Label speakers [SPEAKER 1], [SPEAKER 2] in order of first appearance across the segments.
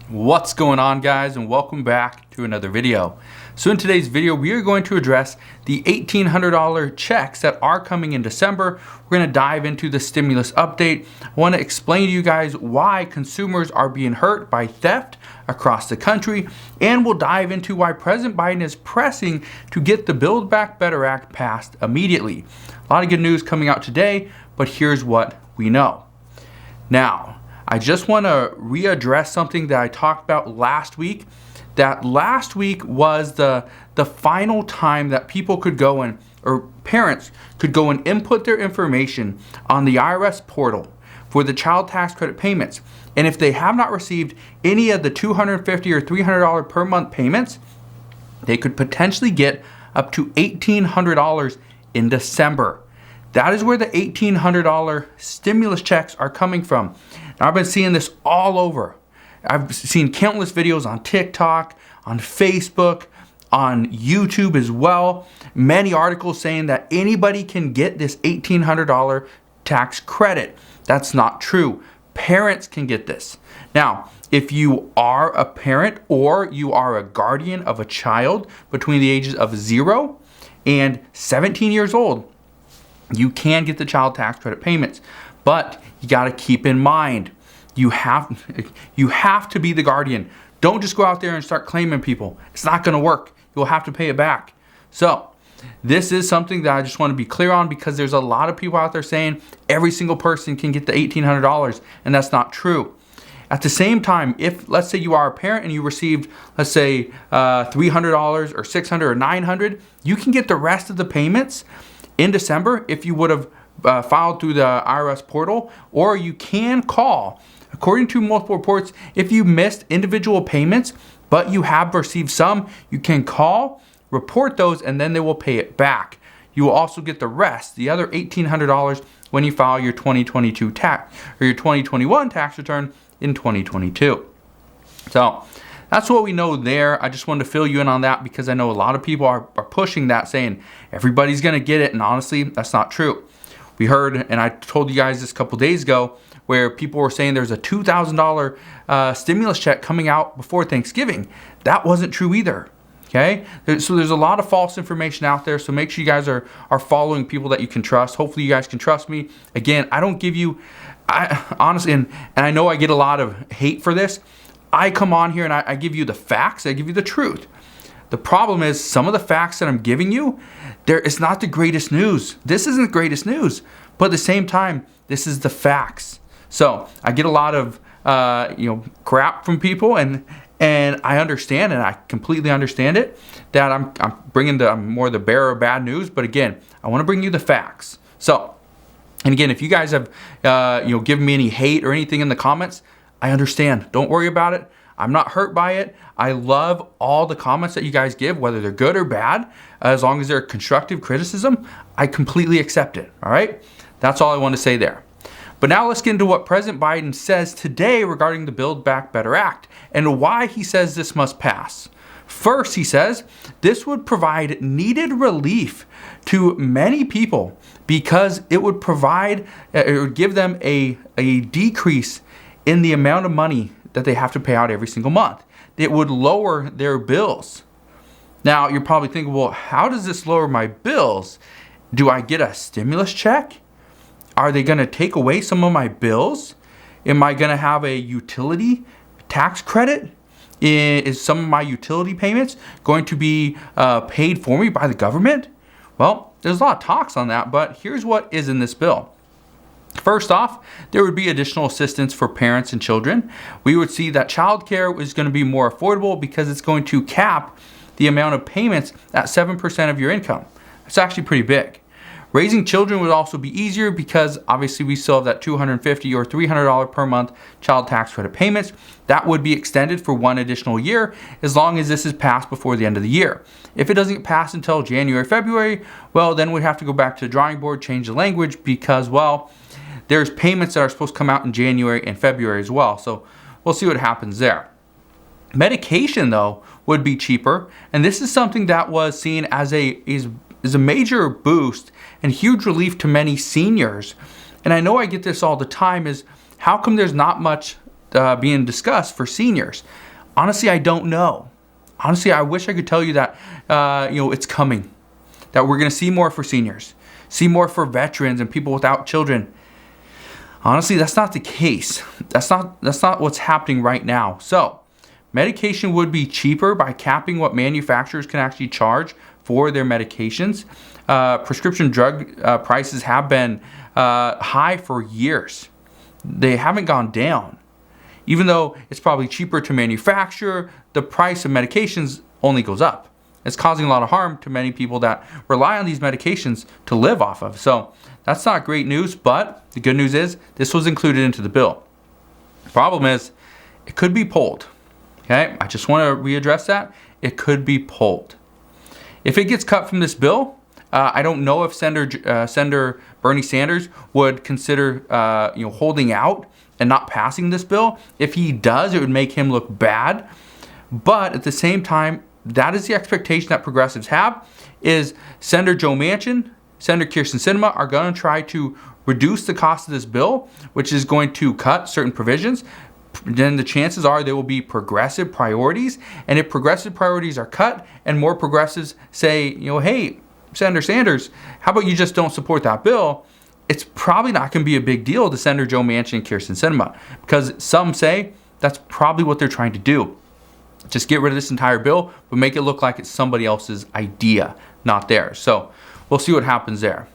[SPEAKER 1] What's going on, guys, and welcome back to another video. So in today's video, we are going to address the $1,800 checks that are coming in December. We're going to dive into the stimulus update. I want to explain to you guys why consumers are being hurt by theft across the country, and we'll dive into why President Biden is pressing to get the Build Back Better Act passed immediately. A lot of good news coming out today, but here's what we know. Now, I just want to readdress something that I talked about last week. That last week was the final time that people could go in, or parents could go and input their information on the IRS portal for the child tax credit payments. And if they have not received any of the $250 or $300 per month payments, they could potentially get up to $1,800 in December. That is where the $1,800 stimulus checks are coming from. Now, I've been seeing this all over. I've seen countless videos on TikTok, on Facebook, on YouTube as well. Many articles saying that anybody can get this $1,800 tax credit. That's not true. Parents can get this. Now, if you are a parent or you are a guardian of a child between the ages of 0 and 17 years old, you can get the child tax credit payments, but you got to keep in mind, you have to be the guardian. Don't just go out there and start claiming people. It's not going to work. You'll have to pay it back. So this is something that I just want to be clear on, because there's a lot of people out there saying every single person can get the $1,800, and that's not true. At the same time, if let's say you are a parent and you received, let's say $300 or $600 or $900, you can get the rest of the payments in December if you would have filed through the IRS portal, or you can call. According to multiple reports, if you missed individual payments, but you have received some, you can call, report those, and then they will pay it back. You will also get the rest, the other $1,800, when you file your 2022 tax or your 2021 tax return in 2022. So that's what we know there. I just wanted to fill you in on that, because I know a lot of people are pushing that, saying everybody's going to get it. And honestly, that's not true. We heard, and I told you guys this a couple days ago, where people were saying there's a $2,000 stimulus check coming out before Thanksgiving. That wasn't true either. Okay, so there's a lot of false information out there. So make sure you guys are following people that you can trust. Hopefully you guys can trust me. Again, I don't give you, honestly, and I know I get a lot of hate for this. I come on here and I give you the facts. I give you the truth. The problem is, some of the facts that I'm giving you, it's not the greatest news. This isn't the greatest news, but at the same time, this is the facts. So I get a lot of crap from people, and I understand, and I completely understand it, that I'm bringing more the bearer of bad news. But again, I want to bring you the facts. So, and again, if you guys have given me any hate or anything in the comments, I understand. Don't worry about it. I'm not hurt by it. I love all the comments that you guys give, whether they're good or bad. As long as they're constructive criticism, I completely accept it. All right? That's all I want to say there. But now let's get into what President Biden says today regarding the Build Back Better Act and why he says this must pass. First, he says this would provide needed relief to many people, because it would give them a decrease in the amount of money that they have to pay out every single month. It would lower their bills. Now, you're probably thinking, well, how does this lower my bills? Do I get a stimulus check? Are they going to take away some of my bills? Am I going to have a utility tax credit? Is some of my utility payments going to be paid for me by the government? Well, there's a lot of talks on that, but here's what is in this bill. First off, there would be additional assistance for parents and children. We would see that childcare is going to be more affordable, because it's going to cap the amount of payments at 7% of your income. That's actually pretty big. Raising children would also be easier, because obviously we still have that $250 or $300 per month child tax credit payments. That would be extended for 1 additional year, as long as this is passed before the end of the year. If it doesn't pass until January, February, well, then we'd have to go back to the drawing board, change the language, because, well, there's payments that are supposed to come out in January and February as well. So we'll see what happens there. Medication, though, would be cheaper, and this is something that was seen as a major boost and huge relief to many seniors. And I know I get this all the time, is how come there's not much being discussed for seniors? Honestly, I don't know. Honestly, I wish I could tell you that it's coming, that we're going to see more for seniors, see more for veterans and people without children. Honestly, that's not the case. That's not what's happening right now. So, medication would be cheaper by capping what manufacturers can actually charge for their medications. Prescription drug prices have been high for years. They haven't gone down. Even though it's probably cheaper to manufacture, the price of medications only goes up. It's causing a lot of harm to many people that rely on these medications to live off of. So that's not great news, but the good news is this was included into the bill. The problem is it could be pulled. Okay, I just want to readdress that. It could be pulled. If it gets cut from this bill, I don't know if Senator Bernie Sanders would consider holding out and not passing this bill. If he does, it would make him look bad. But at the same time, that is the expectation that progressives have, is Senator Joe Manchin, Senator Kyrsten Sinema are going to try to reduce the cost of this bill, which is going to cut certain provisions. Then the chances are there will be progressive priorities. And if progressive priorities are cut and more progressives say, hey, Senator Sanders, how about you just don't support that bill? It's probably not going to be a big deal to Senator Joe Manchin and Kyrsten Sinema, because some say that's probably what they're trying to do. Just get rid of this entire bill, but make it look like it's somebody else's idea, not theirs. So we'll see what happens there.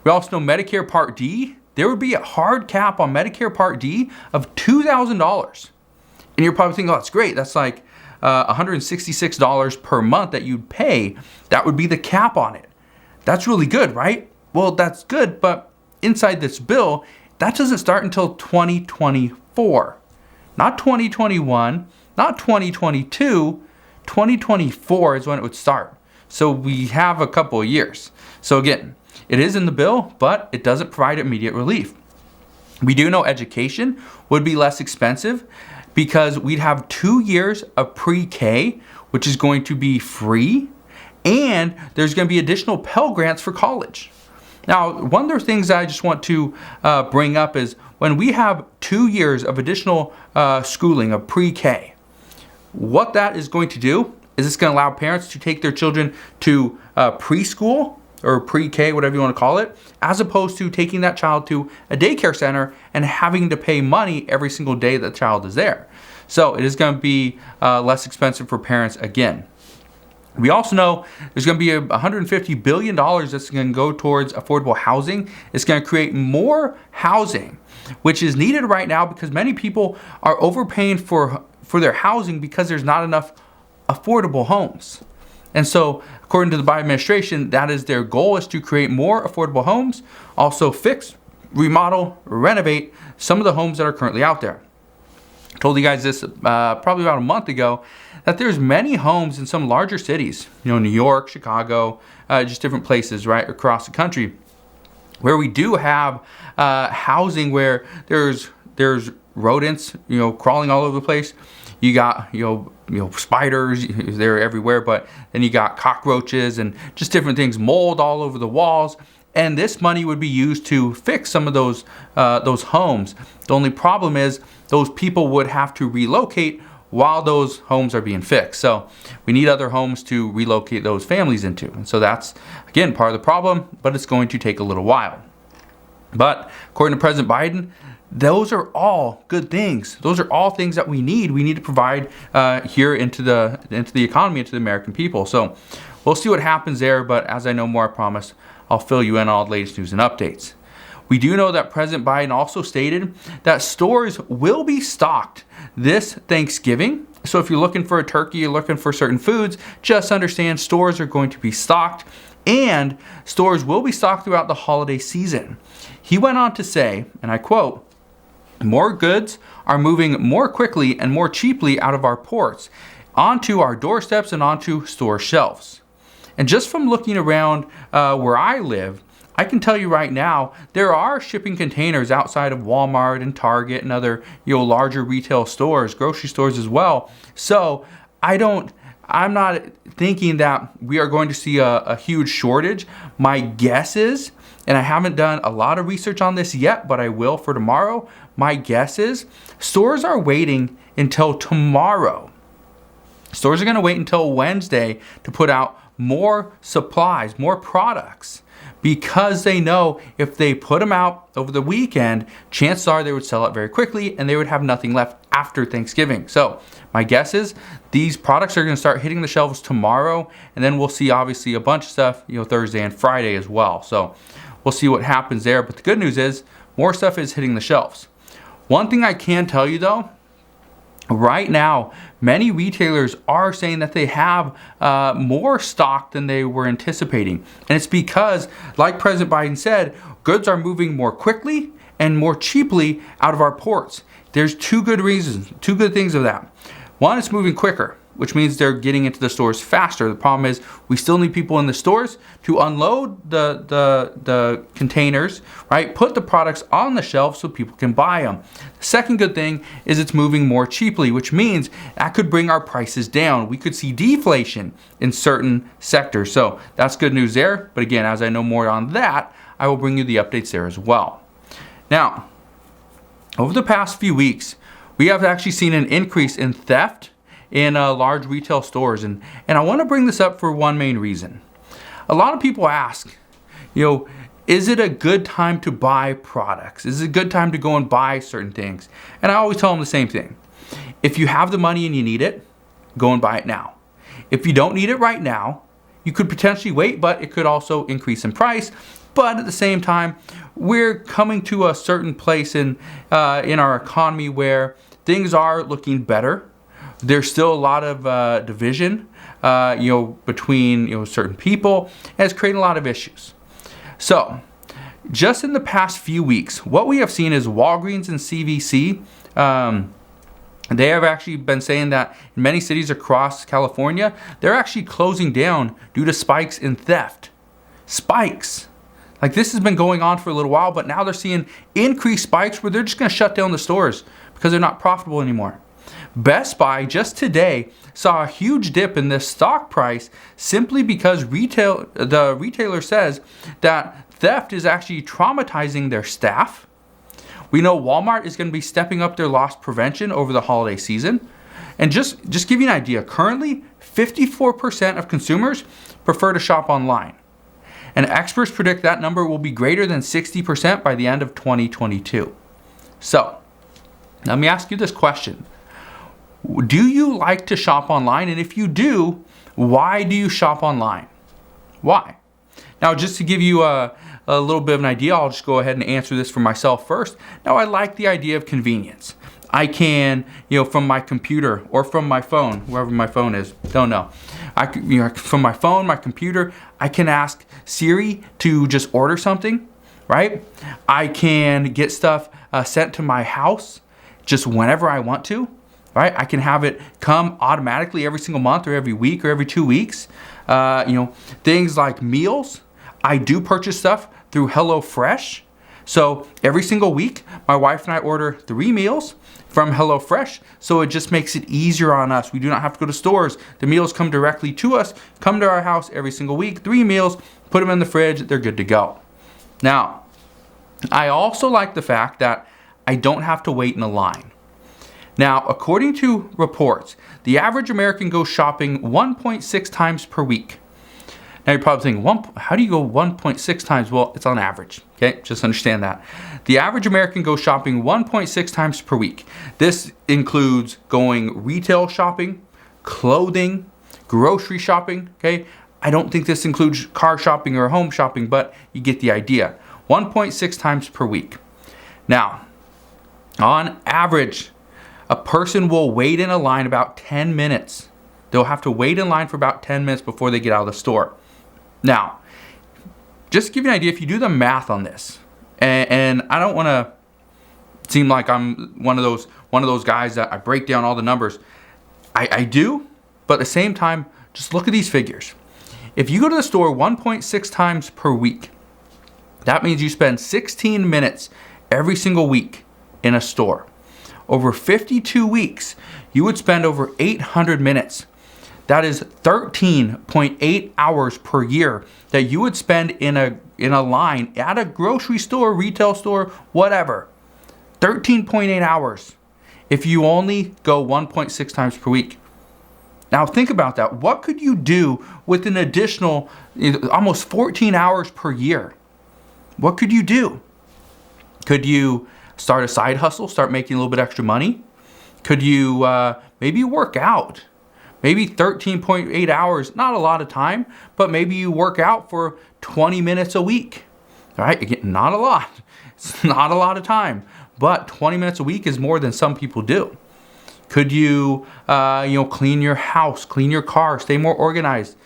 [SPEAKER 1] We also know Medicare Part D, there would be a hard cap on Medicare Part D of $2,000. And you're probably thinking, oh, that's great. That's like $166 per month that you'd pay. That would be the cap on it. That's really good, right? Well, that's good, but inside this bill, that doesn't start until 2024. Not 2021, not 2022, 2024 is when it would start. So we have a couple of years. So again, it is in the bill, but it doesn't provide immediate relief. We do know education would be less expensive because we'd have 2 years of pre-K, which is going to be free, and there's going to be additional Pell Grants for college. Now, one of the things I just want to bring up is when we have 2 years of additional schooling of pre-K, what that is going to do is it's going to allow parents to take their children to preschool or pre-K, whatever you want to call it, as opposed to taking that child to a daycare center and having to pay money every single day that the child is there. So it is going to be less expensive for parents again. We also know there's going to be $150 billion that's going to go towards affordable housing. It's going to create more housing, which is needed right now because many people are overpaying for their housing because there's not enough affordable homes. And so, according to the Biden administration, that is their goal, is to create more affordable homes, also fix, remodel, renovate some of the homes that are currently out there. I told you guys this probably about a month ago, that there's many homes in some larger cities, New York, Chicago, just different places right across the country, where we do have housing where there's rodents, crawling all over the place. You got, spiders, they're everywhere, but then you got cockroaches and just different things, mold all over the walls. And this money would be used to fix some of those homes. The only problem is those people would have to relocate while those homes are being fixed. So we need other homes to relocate those families into. And so that's, again, part of the problem, but it's going to take a little while. But according to President Biden, those are all good things. Those are all things that we need. We need to provide here into the economy, into the American people. So we'll see what happens there. But as I know more, I promise I'll fill you in on all the latest news and updates. We do know that President Biden also stated that stores will be stocked this Thanksgiving. So if you're looking for a turkey, you're looking for certain foods, just understand stores are going to be stocked, and stores will be stocked throughout the holiday season. He went on to say, and I quote, "More goods are moving more quickly and more cheaply out of our ports onto our doorsteps and onto store shelves." And just from looking around where I live, I can tell you right now, there are shipping containers outside of Walmart and Target and other larger retail stores, grocery stores as well. So I'm not thinking that we are going to see a huge shortage. My guess is, and I haven't done a lot of research on this yet, but I will for tomorrow. My guess is stores are waiting until tomorrow. Stores are going to wait until Wednesday to put out more supplies, more products, because they know if they put them out over the weekend, chances are they would sell it very quickly and they would have nothing left after Thanksgiving. So my guess is these products are going to start hitting the shelves tomorrow, and then we'll see obviously a bunch of stuff, Thursday and Friday as well. So we'll see what happens there. But the good news is more stuff is hitting the shelves. One thing I can tell you though, right now, many retailers are saying that they have more stock than they were anticipating. And it's because, like President Biden said, goods are moving more quickly and more cheaply out of our ports. There's two good things of that. One, it's moving quicker, which means they're getting into the stores faster. The problem is we still need people in the stores to unload the containers, right? Put the products on the shelf so people can buy them. The second good thing is it's moving more cheaply, which means that could bring our prices down. We could see deflation in certain sectors. So that's good news there. But again, as I know more on that, I will bring you the updates there as well. Now, over the past few weeks, we have actually seen an increase in theft in large retail stores. And I want to bring this up for one main reason. A lot of people ask, is it a good time to buy products? Is it a good time to go and buy certain things? And I always tell them the same thing. If you have the money and you need it, go and buy it now. If you don't need it right now, you could potentially wait, but it could also increase in price. But at the same time, we're coming to a certain place in our economy where things are looking better. There's still a lot of division, between certain people, and it's creating a lot of issues. So, just in the past few weeks, what we have seen is Walgreens and CVC. They have actually been saying that in many cities across California, they're actually closing down due to spikes in theft. Spikes. Like, this has been going on for a little while, but now they're seeing increased spikes where they're just going to shut down the stores because they're not profitable anymore. Best Buy just today saw a huge dip in the stock price simply because the retailer says that theft is actually traumatizing their staff. We know Walmart is going to be stepping up their loss prevention over the holiday season. And just give you an idea, currently 54% of consumers prefer to shop online. And experts predict that number will be greater than 60% by the end of 2022. So, let me ask you this question. Do you like to shop online? And if you do, why do you shop online? Why? Now, just to give you a little bit of an idea, I'll just go ahead and answer this for myself first. Now, I like the idea of convenience. I can, from my computer or from my phone, wherever my phone is, don't know. From my phone, my computer, I can ask Siri to just order something, right? I can get stuff sent to my house just whenever I want to, right? I can have it come automatically every single month or every week or every 2 weeks. Things like meals. I do purchase stuff through HelloFresh. So every single week, my wife and I order 3 meals from HelloFresh. So it just makes it easier on us. We do not have to go to stores. The meals come directly to us, come to our house every single week. 3 meals, put them in the fridge, they're good to go. Now, I also like the fact that I don't have to wait in a line. Now, according to reports, the average American goes shopping 1.6 times per week. Now, you're probably thinking, how do you go 1.6 times? Well, it's on average, okay? Just understand that. The average American goes shopping 1.6 times per week. This includes going retail shopping, clothing, grocery shopping, okay? I don't think this includes car shopping or home shopping, but you get the idea. 1.6 times per week. Now, on average, a person will wait in a line about 10 minutes. They'll have to wait in line for about 10 minutes before they get out of the store. Now, just to give you an idea, if you do the math on this, and I don't want to seem like I'm one of those guys that I break down all the numbers. I do, but at the same time, just look at these figures. If you go to the store 1.6 times per week, that means you spend 16 minutes every single week in a store. Over 52 weeks, you would spend over 800 minutes That is 13.8 hours per year that you would spend in a line at a grocery store, retail store, whatever. 13.8 hours if you only go 1.6 times per week. Now think about that. What could you do with an additional almost 14 hours per year? What could you do? Could you start a side hustle, start making a little bit extra money? Could you maybe work out? Maybe 13.8 hours, not a lot of time, but maybe you work out for 20 minutes a week. All right, again, not a lot. It's not a lot of time, but 20 minutes a week is more than some people do. Could you, clean your house, clean your car, stay more organized,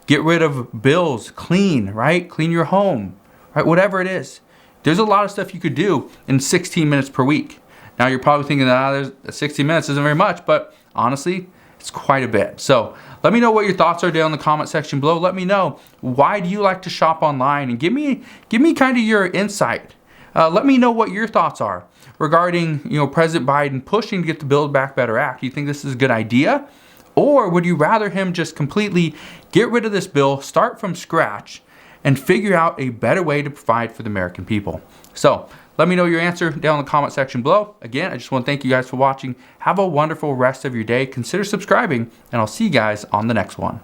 [SPEAKER 1] get rid of bills, clean, right? Clean your home, right? Whatever it is. There's a lot of stuff you could do in 16 minutes per week. Now you're probably thinking that 16 minutes isn't very much, but honestly, it's quite a bit. So let me know what your thoughts are down in the comment section below. Let me know, why do you like to shop online? And give me kind of your insight. Let me know what your thoughts are regarding, President Biden pushing to get the Build Back Better Act. Do you think this is a good idea? Or would you rather him just completely get rid of this bill, start from scratch, and figure out a better way to provide for the American people? So let me know your answer down in the comment section below. Again, I just want to thank you guys for watching. Have a wonderful rest of your day. Consider subscribing, and I'll see you guys on the next one.